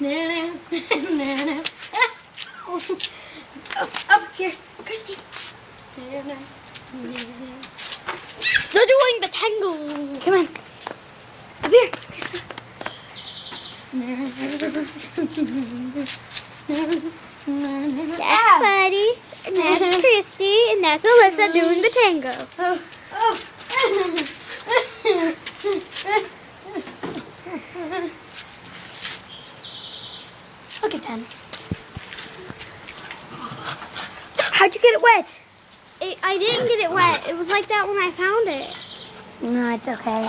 Up here, Christy. They're doing the tango. Come on. Up here, Christy. That's Buddy, and that's Christy, and that's Alyssa doing the tango. Look at them. How'd you get it wet? I didn't get it wet. It was like that when I found it. No, it's okay.